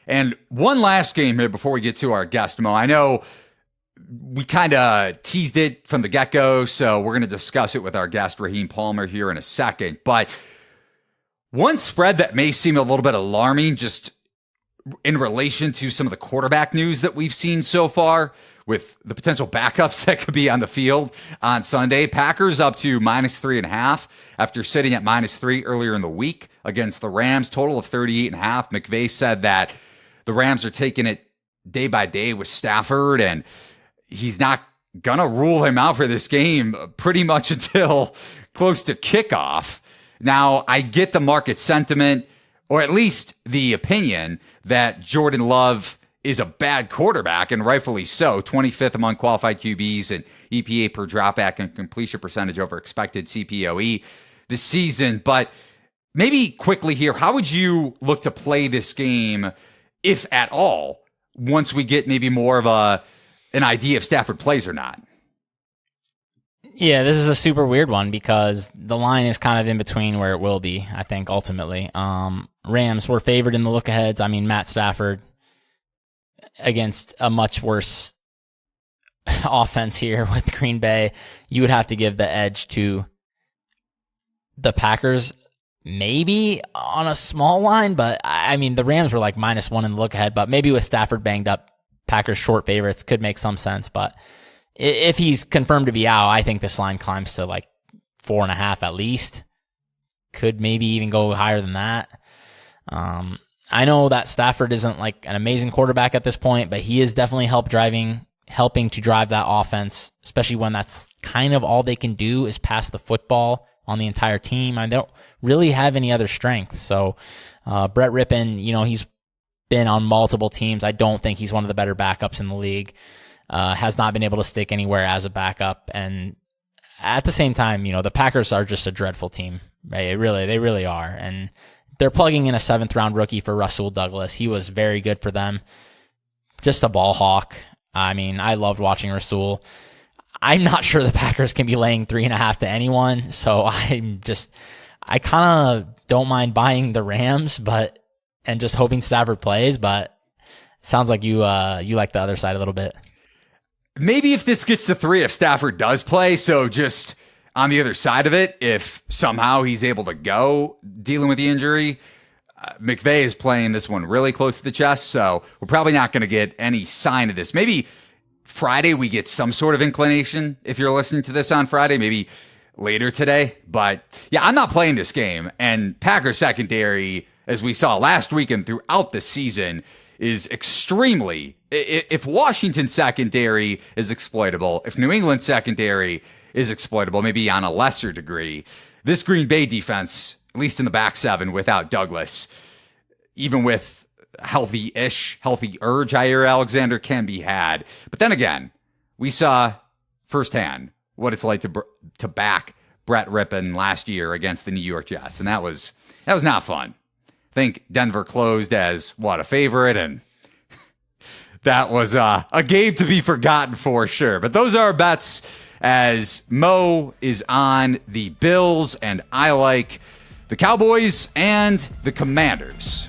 And one last game here before we get to our guest, Mo. I know we kind of teased it from the get-go, so we're going to discuss it with our guest, Raheem Palmer, here in a second. But one spread that may seem a little bit alarming just in relation to some of the quarterback news that we've seen so far with the potential backups that could be on the field on Sunday. Packers up to -3.5 after sitting at -3 earlier in the week against the Rams, total of 38.5. McVay said that the Rams are taking it day by day with Stafford, and he's not going to rule him out for this game pretty much until close to kickoff. Now, I get the market sentiment, or at least the opinion, that Jordan Love is a bad quarterback, and rightfully so. 25th among qualified QBs and EPA per dropback and completion percentage over expected CPOE this season. But maybe quickly here, how would you look to play this game, if at all, once we get maybe more of an idea if Stafford plays or not? Yeah, this is a super weird one because the line is kind of in between where it will be, I think, ultimately. Rams were favored in the look-aheads. I mean, Matt Stafford against a much worse offense here with Green Bay. You would have to give the edge to the Packers, maybe on a small line, but I mean, the Rams were like -1 in the look-ahead, but maybe with Stafford banged up, Packers short favorites could make some sense, but if he's confirmed to be out, I think this line climbs to like 4.5 at least. Could maybe even go higher than that. I know that Stafford isn't like an amazing quarterback at this point, but he is definitely helping to drive that offense, especially when that's kind of all they can do is pass the football on the entire team. I don't really have any other strength. So Brett Rippon, he's been on multiple teams. I don't think he's one of the better backups in the league. Has not been able to stick anywhere as a backup. And at the same time, the Packers are just a dreadful team. Right? They really are. And they're plugging in a 7th-round rookie for Rasul Douglas. He was very good for them. Just a ball hawk. I mean, I loved watching Rasul. I'm not sure the Packers can be laying 3.5 to anyone. So I kind of don't mind buying the Rams, and just hoping Stafford plays. But it sounds like you like the other side a little bit. Maybe if this gets to 3, if Stafford does play, so just on the other side of it, if somehow he's able to go dealing with the injury, McVay is playing this one really close to the chest, so we're probably not going to get any sign of this. Maybe Friday we get some sort of inclination if you're listening to this on Friday, maybe later today. But yeah, I'm not playing this game, and Packers secondary, as we saw last week and throughout the season, is extremely, if Washington secondary is exploitable, if New England secondary is exploitable, maybe on a lesser degree, this Green Bay defense, at least in the back seven without Douglas, even with healthier Jair Alexander, can be had. But then again, we saw firsthand what it's like to back Brett Rippon last year against the New York Jets, and that was not fun. I think Denver closed as a favorite, and that was a game to be forgotten for sure. But those are our bets, as Mo is on the Bills and I like the Cowboys and the Commanders.